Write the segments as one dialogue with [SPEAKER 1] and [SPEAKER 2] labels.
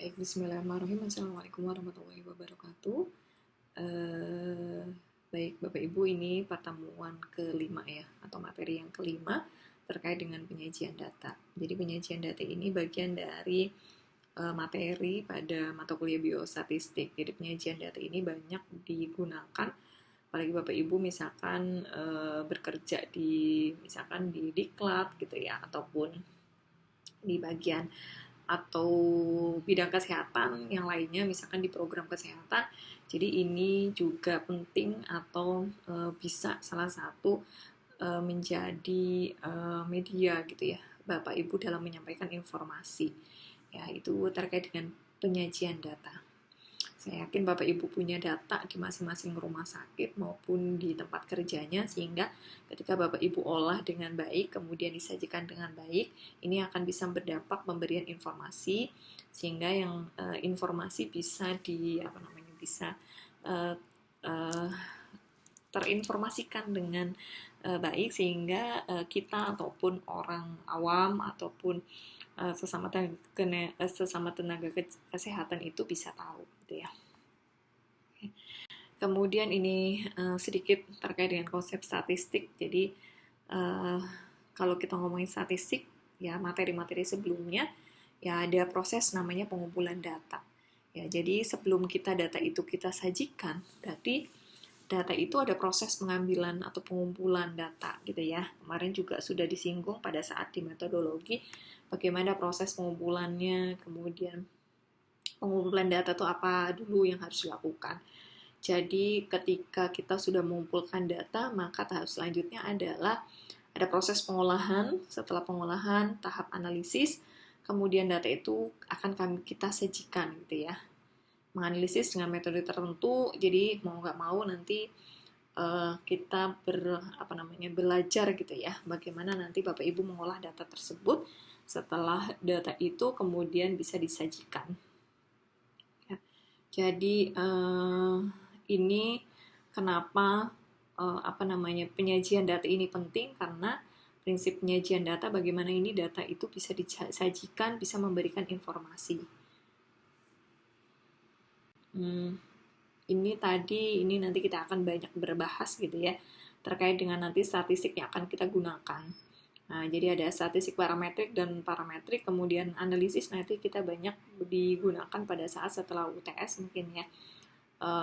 [SPEAKER 1] Baik, bismillahirrahmanirrahim. Assalamualaikum warahmatullahi wabarakatuh. Eh, Baik, Bapak Ibu, ini pertemuan kelima ya, atau materi yang kelima terkait dengan penyajian data. Jadi penyajian data ini bagian dari materi pada mata kuliah biostatistik. Jadi penyajian data ini banyak digunakan, apalagi Bapak Ibu misalkan bekerja di diklat gitu ya, ataupun di bagian atau bidang kesehatan yang lainnya, misalkan di program kesehatan. Jadi ini juga penting atau bisa salah satu menjadi media gitu ya Bapak Ibu dalam menyampaikan informasi ya, itu terkait dengan penyajian data. Saya yakin Bapak Ibu punya data di masing-masing rumah sakit maupun di tempat kerjanya, sehingga ketika Bapak Ibu olah dengan baik, kemudian disajikan dengan baik, ini akan bisa berdampak pemberian informasi, sehingga yang informasi bisa bisa uh, uh, terinformasikan dengan baik, sehingga kita ataupun orang awam ataupun sesama tenaga kesehatan itu bisa tahu gitu ya. Kemudian ini sedikit terkait dengan konsep statistik. Jadi kalau kita ngomongin statistik ya, materi-materi sebelumnya ya ada proses namanya pengumpulan data. Ya, jadi sebelum data itu kita sajikan, berarti data itu ada proses pengambilan atau pengumpulan data gitu ya. Kemarin juga sudah disinggung pada saat di metodologi bagaimana proses pengumpulannya, kemudian pengumpulan data itu apa dulu yang harus dilakukan. Jadi ketika kita sudah mengumpulkan data, maka tahap selanjutnya adalah ada proses pengolahan. Setelah pengolahan, tahap analisis, kemudian data itu akan kita sajikan gitu ya. Menganalisis dengan metode tertentu, jadi mau nggak mau nanti kita belajar gitu ya, bagaimana nanti Bapak Ibu mengolah data tersebut setelah data itu kemudian bisa disajikan. Ya. Jadi ini kenapa penyajian data ini penting, karena prinsip penyajian data bagaimana ini data itu bisa disajikan, bisa memberikan informasi. Ini nanti kita akan banyak berbahas gitu ya, terkait dengan nanti statistik yang akan kita gunakan. Nah, jadi ada statistik parametrik dan parametrik, kemudian analisis nanti kita banyak digunakan pada saat setelah UTS mungkin ya.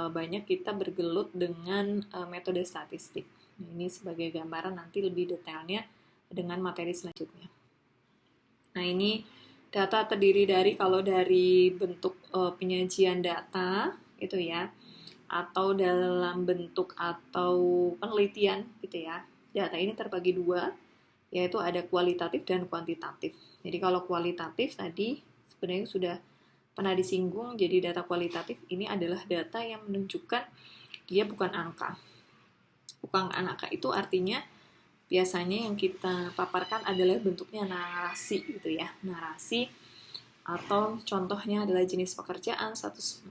[SPEAKER 1] Banyak kita bergelut dengan metode statistik. Nah, ini sebagai gambaran, nanti lebih detailnya dengan materi selanjutnya. Nah, ini data terdiri dari, kalau dari bentuk penyajian data itu ya, atau dalam bentuk atau penelitian gitu ya. Data ini terbagi dua, yaitu ada kualitatif dan kuantitatif. Jadi kalau kualitatif tadi sebenarnya sudah pernah disinggung. Jadi data kualitatif ini adalah data yang menunjukkan dia bukan angka. Bukan angka itu artinya biasanya yang kita paparkan adalah bentuknya narasi gitu ya. Narasi, atau contohnya adalah jenis pekerjaan, status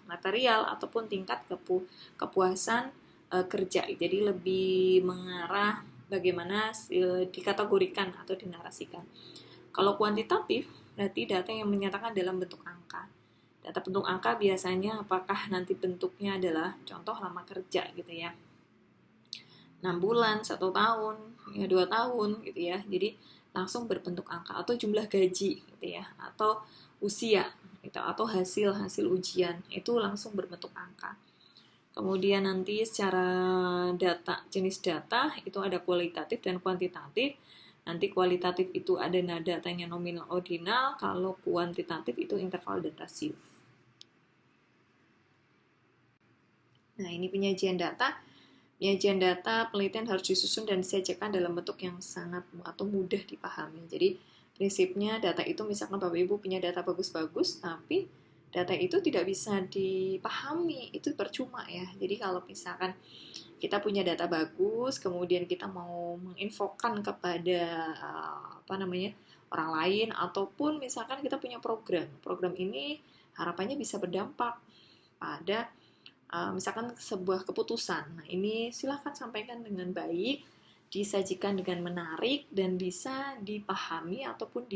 [SPEAKER 1] material, ataupun tingkat kepuasan kerja. Jadi lebih mengarah bagaimana dikategorikan atau dinarasikan. Kalau kuantitatif berarti data yang menyatakan dalam bentuk angka. Data bentuk angka biasanya apakah nanti bentuknya adalah contoh lama kerja gitu ya, 6 bulan, 1 tahun, ya 2 tahun gitu ya. Jadi langsung berbentuk angka, atau jumlah gaji gitu ya, atau usia gitu, atau hasil ujian, itu langsung berbentuk angka. Kemudian nanti secara data, jenis data itu ada kualitatif dan kuantitatif. Nanti kualitatif itu ada datanya nominal ordinal, kalau kuantitatif itu interval dan rasio. Nah, ini penyajian data. Penyajian data penelitian harus disusun dan disajikan dalam bentuk yang sangat atau mudah dipahami. Jadi prinsipnya data itu, misalkan Bapak Ibu punya data bagus-bagus, tapi data itu tidak bisa dipahami, itu percuma ya. Jadi kalau misalkan kita punya data bagus, kemudian kita mau menginfokan kepada orang lain, ataupun misalkan kita punya program ini harapannya bisa berdampak pada misalkan sebuah keputusan. Nah, ini silahkan sampaikan dengan baik, disajikan dengan menarik, dan bisa dipahami ataupun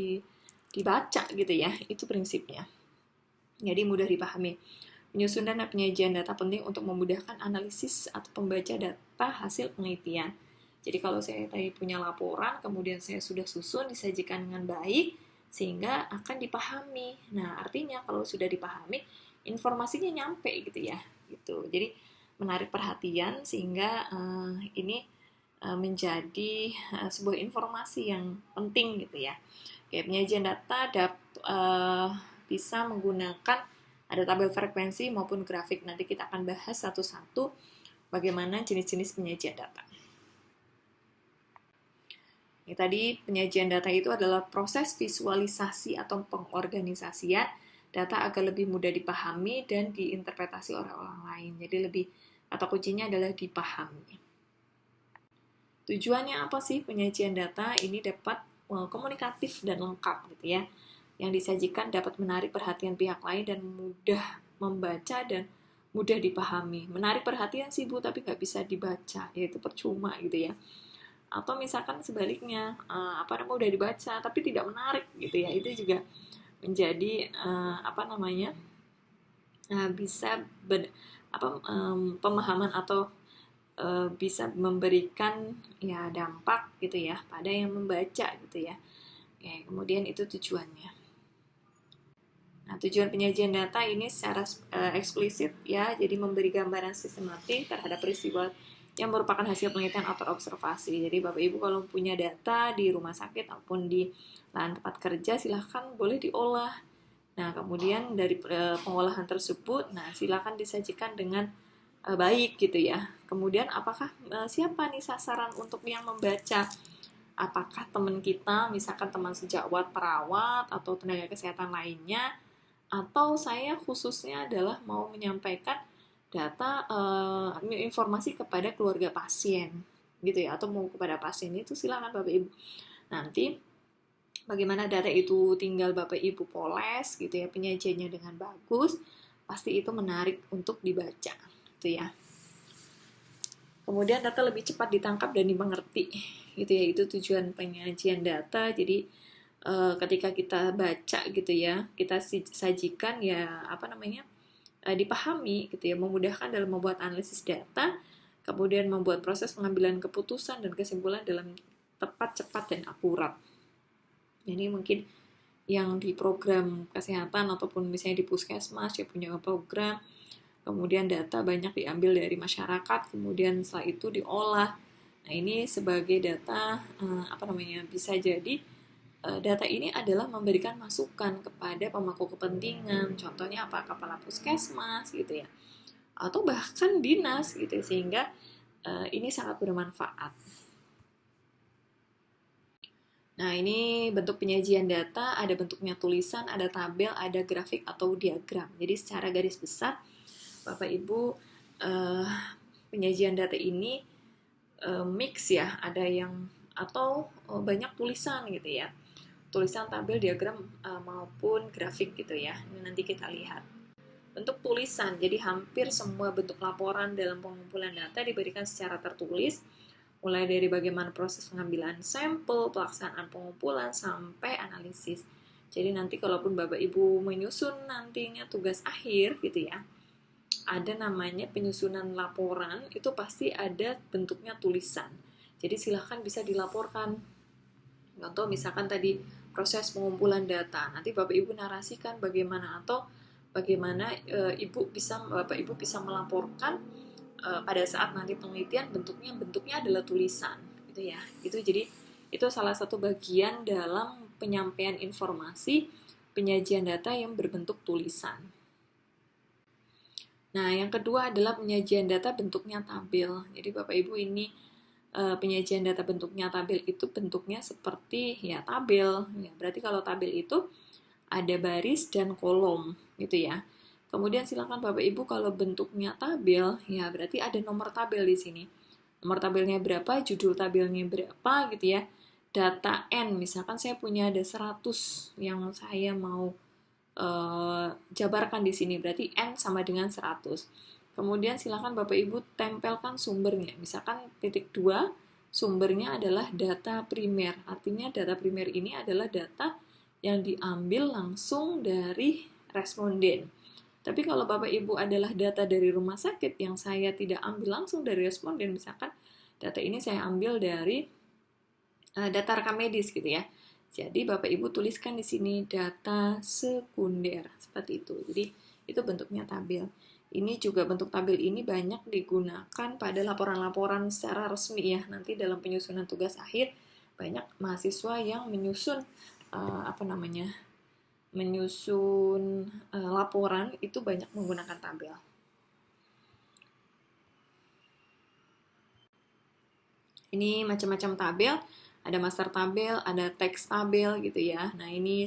[SPEAKER 1] dibaca gitu ya. Itu prinsipnya. Jadi mudah dipahami. Penyusunan dan penyajian data penting untuk memudahkan analisis atau pembaca data hasil penelitian. Jadi kalau saya tadi punya laporan, kemudian saya sudah susun, disajikan dengan baik, sehingga akan dipahami. Nah, artinya kalau sudah dipahami, informasinya nyampe gitu ya. Gitu. Jadi menarik perhatian sehingga ini menjadi sebuah informasi yang penting gitu ya. Kayak penyajian data bisa menggunakan ada tabel frekuensi maupun grafik. Nanti kita akan bahas satu-satu bagaimana jenis-jenis penyajian data. Ini tadi penyajian data itu adalah proses visualisasi atau pengorganisasian data agar lebih mudah dipahami dan diinterpretasi oleh orang lain. Jadi kata kuncinya adalah dipahami. Tujuannya apa sih penyajian data? Ini dapat komunikatif dan lengkap gitu ya. Yang disajikan dapat menarik perhatian pihak lain dan mudah membaca dan mudah dipahami. Menarik perhatian sih Bu, tapi nggak bisa dibaca, yaitu percuma gitu ya. Atau misalkan sebaliknya, udah dibaca tapi tidak menarik gitu ya, itu juga menjadi bisa pemahaman atau bisa memberikan ya dampak gitu ya pada yang membaca gitu ya. Oke, kemudian itu tujuannya. Nah, tujuan penyajian data ini secara eksplisit ya, jadi memberi gambaran sistematik terhadap peristiwa yang merupakan hasil penelitian atau observasi. Jadi Bapak Ibu kalau punya data di rumah sakit maupun di lahan tempat kerja, silahkan boleh diolah. Nah, kemudian dari pengolahan tersebut, silahkan disajikan dengan baik gitu ya. Kemudian apakah siapa nih sasaran untuk yang membaca? Apakah teman kita, misalkan teman sejawat perawat atau tenaga kesehatan lainnya, atau saya khususnya adalah mau menyampaikan data informasi kepada keluarga pasien gitu ya, atau mau kepada pasien, itu silakan Bapak Ibu. Nanti bagaimana data itu tinggal Bapak Ibu poles gitu ya, penyajiannya dengan bagus, pasti itu menarik untuk dibaca gitu ya. Kemudian data lebih cepat ditangkap dan dimengerti gitu ya, itu tujuan penyajian data. Jadi ketika kita baca gitu ya, kita sajikan ya dipahami gitu ya, memudahkan dalam membuat analisis data, kemudian membuat proses pengambilan keputusan dan kesimpulan dalam tepat, cepat, dan akurat. Jadi mungkin yang di program kesehatan ataupun misalnya di puskesmas ya punya program, kemudian data banyak diambil dari masyarakat, kemudian setelah itu diolah. Nah, ini sebagai data bisa jadi data ini adalah memberikan masukan kepada pemangku kepentingan, contohnya apa, kepala puskesmas gitu ya, atau bahkan dinas gitu ya, sehingga ini sangat bermanfaat. Nah, ini bentuk penyajian data, ada bentuknya tulisan, ada tabel, ada grafik atau diagram. Jadi secara garis besar, Bapak Ibu, penyajian data ini mix ya, ada yang atau banyak tulisan gitu ya. Tulisan, tabel, diagram, maupun grafik gitu ya. Ini nanti kita lihat. Bentuk tulisan, jadi hampir semua bentuk laporan dalam pengumpulan data diberikan secara tertulis, mulai dari bagaimana proses pengambilan sampel, pelaksanaan pengumpulan, sampai analisis. Jadi nanti kalaupun Bapak Ibu menyusun nantinya tugas akhir gitu ya, ada namanya penyusunan laporan, itu pasti ada bentuknya tulisan. Jadi silahkan bisa dilaporkan. Contoh misalkan tadi proses pengumpulan data, nanti Bapak Ibu narasikan bagaimana atau bagaimana Bapak Ibu bisa melaporkan pada saat nanti penelitian bentuknya adalah tulisan gitu ya. Jadi itu salah satu bagian dalam penyampaian informasi penyajian data yang berbentuk tulisan. Nah, yang kedua adalah penyajian data bentuknya tabel. Jadi Bapak Ibu ini penyajian data bentuknya tabel itu bentuknya seperti ya tabel. Ya, berarti kalau tabel itu ada baris dan kolom gitu ya. Kemudian silakan Bapak Ibu kalau bentuknya tabel ya berarti ada nomor tabel di sini. Nomor tabelnya berapa, judul tabelnya berapa gitu ya. Data N, misalkan saya punya ada 100 yang saya mau jabarkan di sini, berarti N sama dengan 100. Kemudian silakan Bapak Ibu tempelkan sumbernya. Misalkan titik 2, sumbernya adalah data primer. Artinya data primer ini adalah data yang diambil langsung dari responden. Tapi kalau Bapak Ibu adalah data dari rumah sakit yang saya tidak ambil langsung dari responden, misalkan data ini saya ambil dari data rekam medis gitu ya. Jadi Bapak Ibu tuliskan di sini data sekunder seperti itu. Jadi itu bentuknya tabel. Ini juga bentuk tabel ini banyak digunakan pada laporan-laporan secara resmi ya. Nanti dalam penyusunan tugas akhir banyak mahasiswa yang menyusun laporan itu banyak menggunakan tabel. Ini macam-macam tabel, ada master tabel, ada teks tabel gitu ya. Nah ini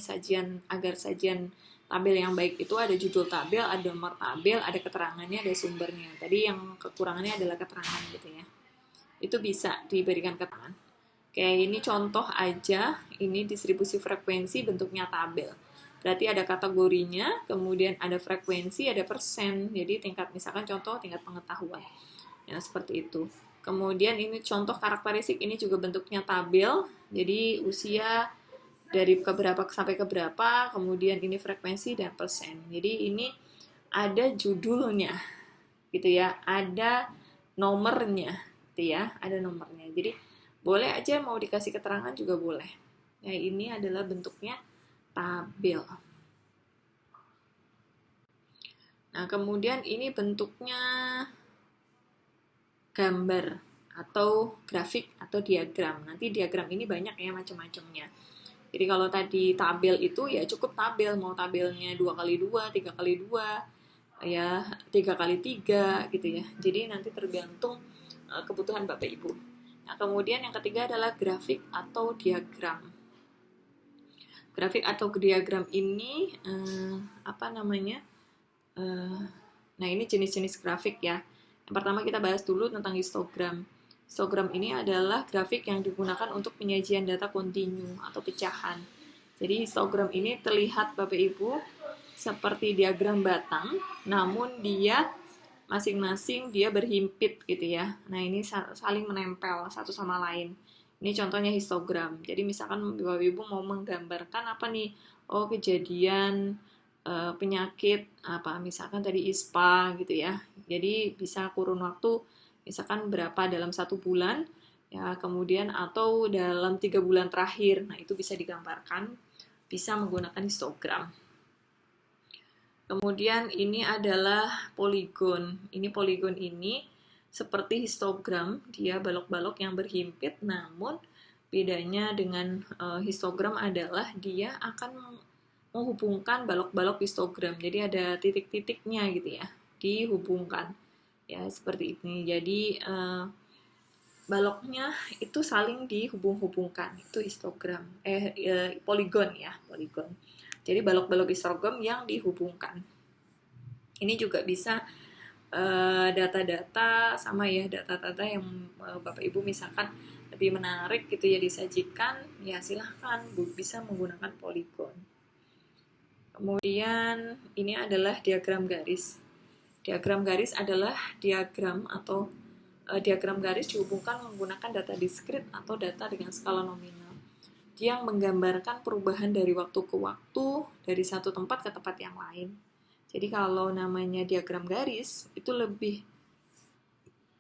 [SPEAKER 1] agar sajian tabel yang baik itu ada judul tabel, ada nomor tabel, ada keterangannya, ada sumbernya. Tadi yang kekurangannya adalah keterangan gitu ya. Itu bisa diberikan keterangan. Kayak ini contoh aja, ini distribusi frekuensi bentuknya tabel. Berarti ada kategorinya, kemudian ada frekuensi, ada persen. Jadi misalkan contoh tingkat pengetahuan. Ya, seperti itu. Kemudian ini contoh karakteristik, ini juga bentuknya tabel. Jadi usia dari keberapa sampai keberapa, kemudian ini frekuensi dan persen. Jadi ini ada judulnya, gitu ya, ada nomornya, gitu ya, ada nomornya. Jadi boleh aja mau dikasih keterangan juga boleh. Nah ini adalah bentuknya tabel. Nah kemudian ini bentuknya gambar atau grafik atau diagram. Nanti diagram ini banyak ya macam-macamnya. Jadi kalau tadi tabel itu ya cukup tabel, mau tabelnya 2x2, 3x2, ya 3x3 gitu ya. Jadi nanti tergantung kebutuhan Bapak Ibu. Nah, kemudian yang ketiga adalah grafik atau diagram. Grafik atau diagram ini nah ini jenis-jenis grafik ya. Yang pertama kita bahas dulu tentang histogram. Histogram ini adalah grafik yang digunakan untuk penyajian data kontinu atau pecahan. Jadi histogram ini terlihat Bapak Ibu seperti diagram batang, namun dia masing-masing dia berhimpit gitu ya. Nah ini saling menempel satu sama lain. Ini contohnya histogram. Jadi misalkan Bapak Ibu mau menggambarkan apa nih? Oh kejadian penyakit apa misalkan tadi ISPA gitu ya. Jadi bisa kurun waktu misalkan berapa dalam 1 bulan ya, kemudian atau dalam 3 bulan terakhir. Nah itu bisa digambarkan, bisa menggunakan histogram. Kemudian ini adalah poligon. Ini poligon ini seperti histogram, dia balok-balok yang berhimpit, namun bedanya dengan histogram adalah dia akan menghubungkan balok-balok histogram. Jadi ada titik-titiknya gitu ya, dihubungkan. Ya, seperti ini. Jadi baloknya itu saling dihubung-hubungkan. Itu histogram. Poligon ya, poligon. Jadi balok-balok histogram yang dihubungkan. Ini juga bisa data-data sama ya, data-data yang Bapak Ibu misalkan lebih menarik gitu ya disajikan, ya silahkan bisa menggunakan poligon. Kemudian ini adalah diagram garis. Diagram garis adalah diagram atau diagram garis dihubungkan menggunakan data diskrit atau data dengan skala nominal yang menggambarkan perubahan dari waktu ke waktu dari satu tempat ke tempat yang lain. Jadi kalau namanya diagram garis itu lebih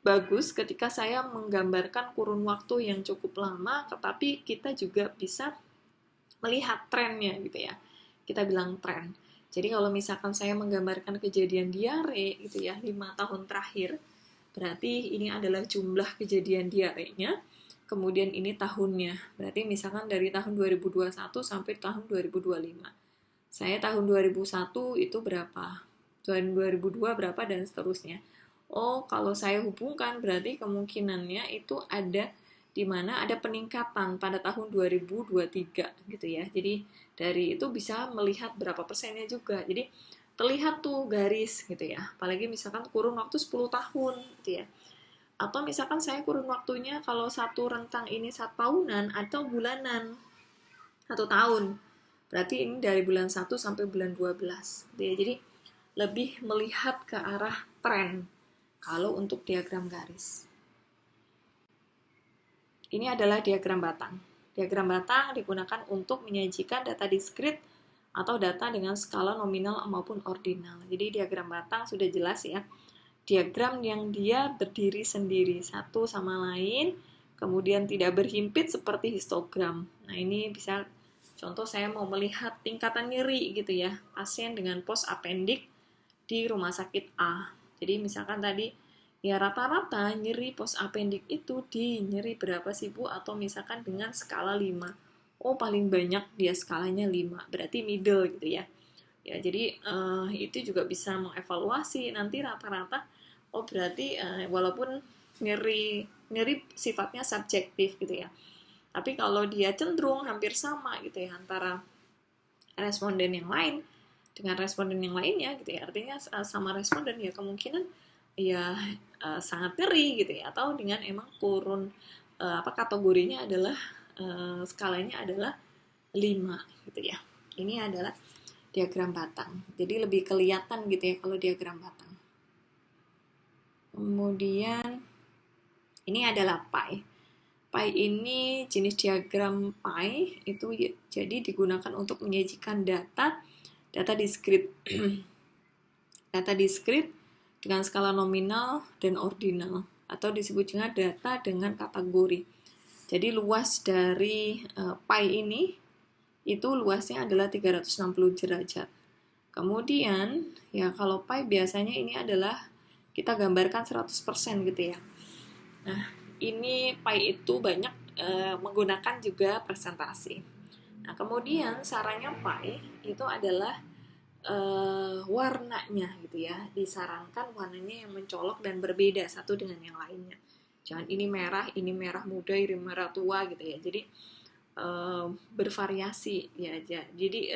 [SPEAKER 1] bagus ketika saya menggambarkan kurun waktu yang cukup lama, tetapi kita juga bisa melihat trennya gitu ya. Kita bilang tren. Jadi kalau misalkan saya menggambarkan kejadian diare gitu ya 5 tahun terakhir, berarti ini adalah jumlah kejadian diarenya, kemudian ini tahunnya. Berarti misalkan dari tahun 2021 sampai tahun 2025. Saya tahun 2001 itu berapa? Tahun 2002 berapa dan seterusnya. Oh, kalau saya hubungkan berarti kemungkinannya itu ada di mana ada peningkatan pada tahun 2023 gitu ya. Jadi dari itu bisa melihat berapa persennya juga. Jadi terlihat tuh garis gitu ya. Apalagi misalkan kurun waktu 10 tahun gitu ya. Atau misalkan saya kurun waktunya kalau satu rentang ini 1 tahunan atau bulanan 1 tahun. Berarti ini dari bulan 1 sampai bulan 12 gitu ya. Jadi lebih melihat ke arah tren kalau untuk diagram garis. Ini adalah diagram batang. Diagram batang digunakan untuk menyajikan data diskrit atau data dengan skala nominal maupun ordinal. Jadi diagram batang sudah jelas ya. Diagram yang dia berdiri sendiri satu sama lain, kemudian tidak berhimpit seperti histogram. Nah, ini bisa contoh saya mau melihat tingkatan nyeri gitu ya, pasien dengan post appendix di rumah sakit A. Jadi misalkan tadi ya rata-rata nyeri post appendix itu di nyeri berapa sih Bu? Atau misalkan dengan skala 5. Oh, paling banyak dia skalanya 5, berarti middle gitu ya. Ya, jadi itu juga bisa mengevaluasi nanti rata-rata. Oh, berarti walaupun nyeri sifatnya subjektif gitu ya. Tapi kalau dia cenderung hampir sama gitu ya antara responden yang lain dengan responden yang lainnya gitu ya. Artinya sama responden ya kemungkinan ya sangat nyeri gitu ya, atau dengan emang kurun kategorinya adalah skalanya adalah 5 gitu ya. Ini adalah diagram batang. Jadi lebih kelihatan gitu ya kalau diagram batang. Kemudian ini adalah pie. Pie ini jenis diagram pie itu jadi digunakan untuk menyajikan data diskrit. Data diskrit dengan skala nominal dan ordinal atau disebut juga data dengan kategori. Jadi luas dari pie ini itu luasnya adalah 360 derajat. Kemudian, ya kalau pie biasanya ini adalah kita gambarkan 100% gitu ya. Nah, ini pie itu banyak menggunakan juga presentasi. Nah, kemudian sarannya pie itu adalah warnanya gitu ya. Disarankan warnanya yang mencolok dan berbeda satu dengan yang lainnya. Jangan ini merah muda, ini merah tua gitu ya. Jadi bervariasi ya aja. Jadi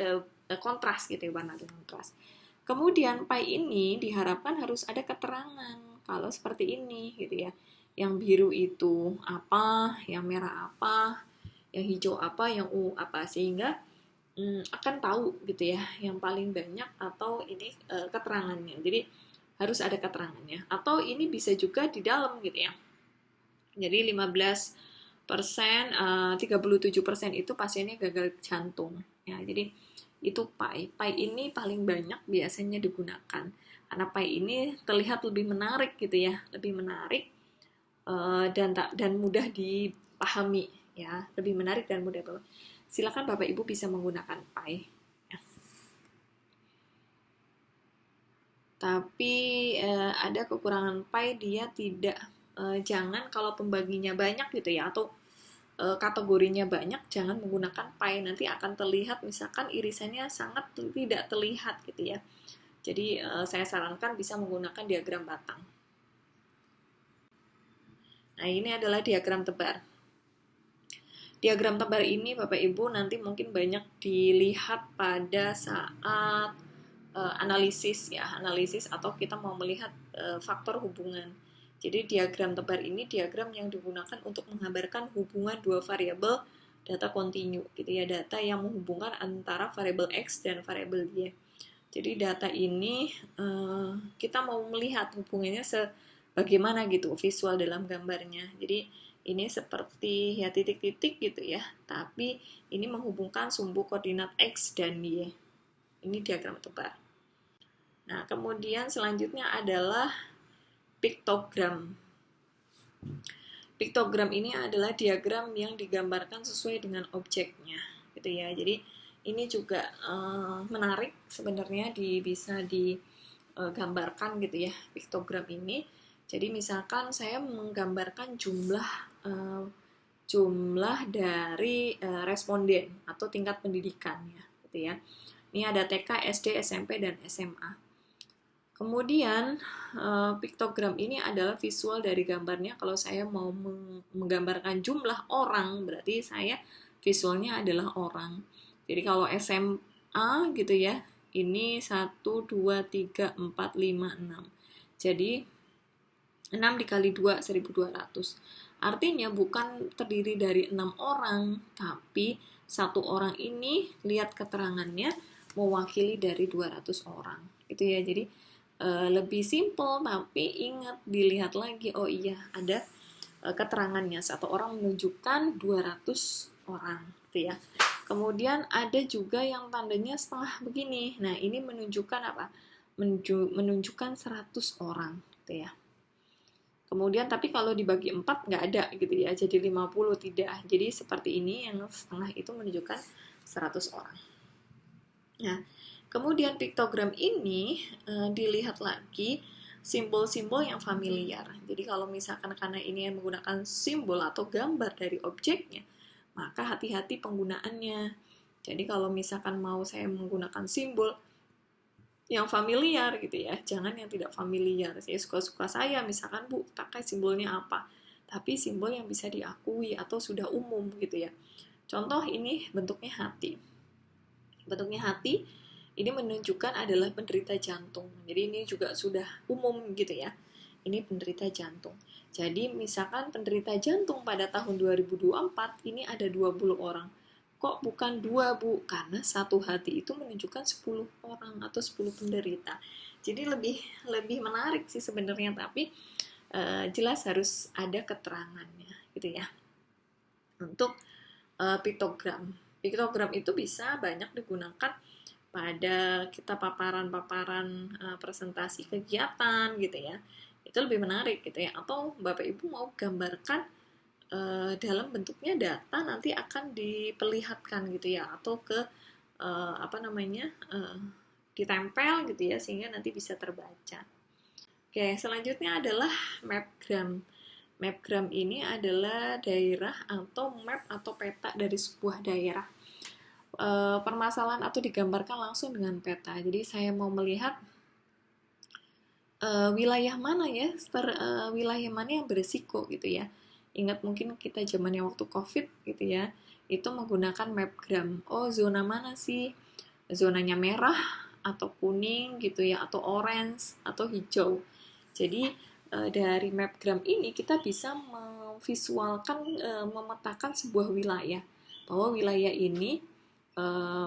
[SPEAKER 1] kontras gitu ya, warna dengan kontras. Kemudian pie ini diharapkan harus ada keterangan kalau seperti ini gitu ya. Yang biru itu apa, yang merah apa, yang hijau apa, yang ungu apa, sehingga akan tahu gitu ya yang paling banyak atau ini keterangannya. Jadi harus ada keterangannya. Atau ini bisa juga di dalam gitu ya. Jadi 15% 37% itu pasiennya gagal jantung ya. Jadi itu pie ini paling banyak biasanya digunakan karena pie ini terlihat lebih menarik gitu ya, lebih menarik dan mudah dipahami ya, lebih menarik dan mudah dipahami. Silakan Bapak Ibu bisa menggunakan pie ya. Tapi ada kekurangan pie, dia tidak jangan kalau pembaginya banyak gitu ya, atau kategorinya banyak, jangan menggunakan pie, nanti akan terlihat misalkan irisannya sangat tidak terlihat gitu ya. Jadi saya sarankan bisa menggunakan diagram batang. Nah, ini adalah diagram tebar. Diagram tebar ini Bapak Ibu nanti mungkin banyak dilihat pada saat analisis atau kita mau melihat faktor hubungan. Jadi diagram tebar ini diagram yang digunakan untuk menggambarkan hubungan dua variabel data kontinu gitu ya, data yang menghubungkan antara variabel X dan variabel Y. Jadi data ini kita mau melihat hubungannya bagaimana gitu visual dalam gambarnya. Jadi ini seperti ya titik-titik gitu ya, tapi ini menghubungkan sumbu koordinat X dan Y. Ini diagram tebar. Nah, kemudian selanjutnya adalah piktogram. Piktogram ini adalah diagram yang digambarkan sesuai dengan objeknya, gitu ya. Jadi ini juga menarik sebenarnya, bisa digambarkan gitu ya piktogram ini. Jadi misalkan saya menggambarkan jumlah dari responden atau tingkat pendidikannya, gitu ya. Ini ada TK, SD, SMP, dan SMA. Kemudian piktogram ini adalah visual dari gambarnya. Kalau saya mau menggambarkan jumlah orang, berarti saya visualnya adalah orang. Jadi kalau SMA gitu ya, ini 1, 2, 3, 4, 5, 6. Jadi 6 dikali 2, 1200. Artinya bukan terdiri dari 6 orang, tapi satu orang ini lihat keterangannya mewakili dari 200 orang. Gitu ya. Jadi lebih simple, tapi ingat dilihat lagi, oh iya ada keterangannya, satu orang menunjukkan 200 orang gitu ya. Kemudian ada juga yang tandanya setengah begini. Nah, ini menunjukkan apa? Menunjukkan 100 orang gitu ya. Kemudian tapi kalau dibagi 4 nggak ada gitu ya, jadi 50 tidak. Jadi seperti ini, yang setengah itu menunjukkan 100 orang. Nah, kemudian piktogram ini dilihat lagi simbol-simbol yang familiar. Jadi kalau misalkan karena ini menggunakan simbol atau gambar dari objeknya, maka hati-hati penggunaannya. Jadi kalau misalkan mau saya menggunakan simbol yang familiar gitu ya, jangan yang tidak familiar. Saya suka-suka saya, misalkan Bu, pakai simbolnya apa, tapi simbol yang bisa diakui atau sudah umum gitu ya. Contoh ini bentuknya hati. Bentuknya hati ini menunjukkan adalah penderita jantung. Jadi ini juga sudah umum gitu ya. Ini penderita jantung. Jadi misalkan penderita jantung pada tahun 2024 ini ada 20 orang. Kok bukan 2, Bu? Karena satu hati itu menunjukkan 10 orang atau 10 penderita. Jadi lebih menarik sih sebenarnya, tapi jelas harus ada keterangannya gitu ya. Untuk piktogram. Piktogram itu bisa banyak digunakan pada kita paparan-paparan presentasi kegiatan gitu ya. Itu lebih menarik gitu ya. Atau Bapak Ibu mau gambarkan dalam bentuknya data nanti akan diperlihatkan gitu ya, atau ke ditempel gitu ya, sehingga nanti bisa terbaca. Oke, selanjutnya adalah mapgram. Mapgram ini adalah daerah atau map atau peta dari sebuah daerah. Permasalahan atau digambarkan langsung dengan peta. Jadi saya mau melihat wilayah mana ya, wilayah mana yang berisiko gitu ya. Ingat mungkin kita zamannya waktu COVID gitu ya, itu menggunakan mapgram. Oh, zona mana sih? Zonanya merah atau kuning gitu ya, atau orange atau hijau. Jadi dari mapgram ini kita bisa memvisualkan, memetakan sebuah wilayah. Bahwa wilayah ini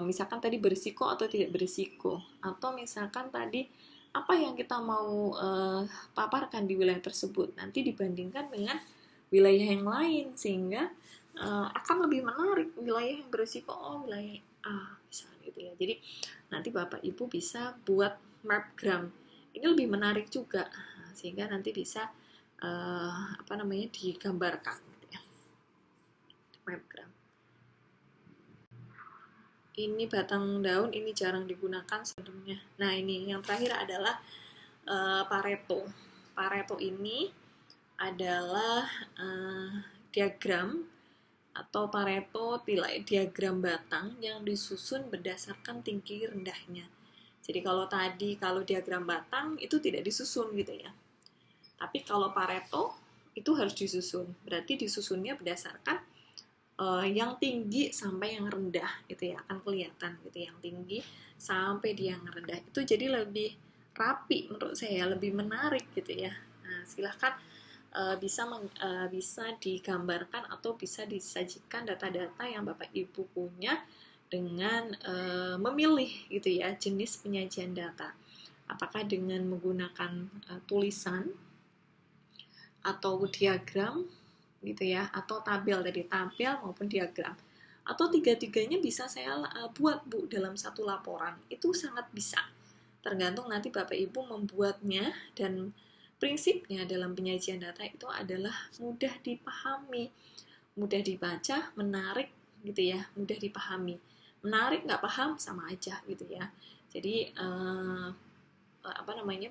[SPEAKER 1] misalkan tadi berisiko atau tidak berisiko. Atau misalkan tadi apa yang kita mau paparkan di wilayah tersebut nanti dibandingkan dengan wilayah yang lain, sehingga akan lebih menarik wilayah yang berisiko, oh wilayah A misalnya gitu ya. Jadi nanti Bapak Ibu bisa buat mapgram, ini lebih menarik juga, sehingga nanti bisa digambarkan gitu ya. Mapgram ini batang daun, ini jarang digunakan sebelumnya. Nah ini yang terakhir adalah Pareto. Pareto ini adalah diagram atau Pareto diagram batang yang disusun berdasarkan tinggi rendahnya. Jadi kalau diagram batang itu tidak disusun gitu ya. Tapi kalau Pareto itu harus disusun. Berarti disusunnya berdasarkan yang tinggi sampai yang rendah gitu ya, akan kelihatan gitu, yang tinggi sampai di yang rendah itu jadi lebih rapi menurut saya, lebih menarik gitu ya. Nah, silahkan bisa digambarkan atau bisa disajikan data-data yang Bapak Ibu punya dengan memilih gitu ya jenis penyajian data, apakah dengan menggunakan tulisan atau diagram gitu ya, atau tabel maupun diagram, atau tiga-tiganya bisa saya buat Bu dalam satu laporan. Itu sangat bisa, tergantung nanti Bapak Ibu membuatnya. Dan prinsipnya dalam penyajian data itu adalah mudah dipahami, mudah dibaca, menarik gitu ya, mudah dipahami. Menarik nggak paham sama aja gitu ya. Jadi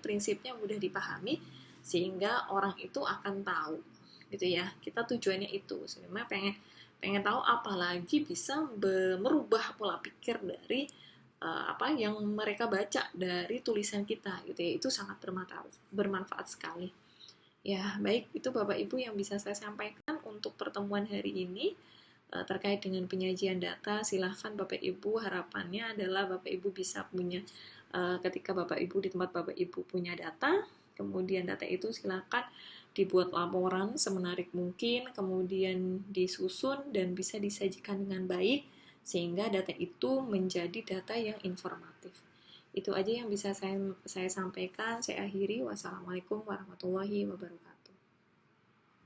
[SPEAKER 1] prinsipnya mudah dipahami sehingga orang itu akan tahu gitu ya. Kita tujuannya itu sebenarnya pengen tahu, apalagi bisa merubah pola pikir dari apa yang mereka baca dari tulisan kita gitu ya. Itu sangat bermanfaat sekali. Ya, baik, itu Bapak Ibu yang bisa saya sampaikan untuk pertemuan hari ini terkait dengan penyajian data. Silahkan Bapak Ibu, harapannya adalah Bapak Ibu bisa punya, ketika Bapak Ibu di tempat Bapak Ibu punya data, kemudian data itu silahkan dibuat laporan semenarik mungkin, kemudian disusun dan bisa disajikan dengan baik, sehingga data itu menjadi data yang informatif. Itu aja yang bisa saya sampaikan. Saya akhiri. Wassalamualaikum warahmatullahi wabarakatuh.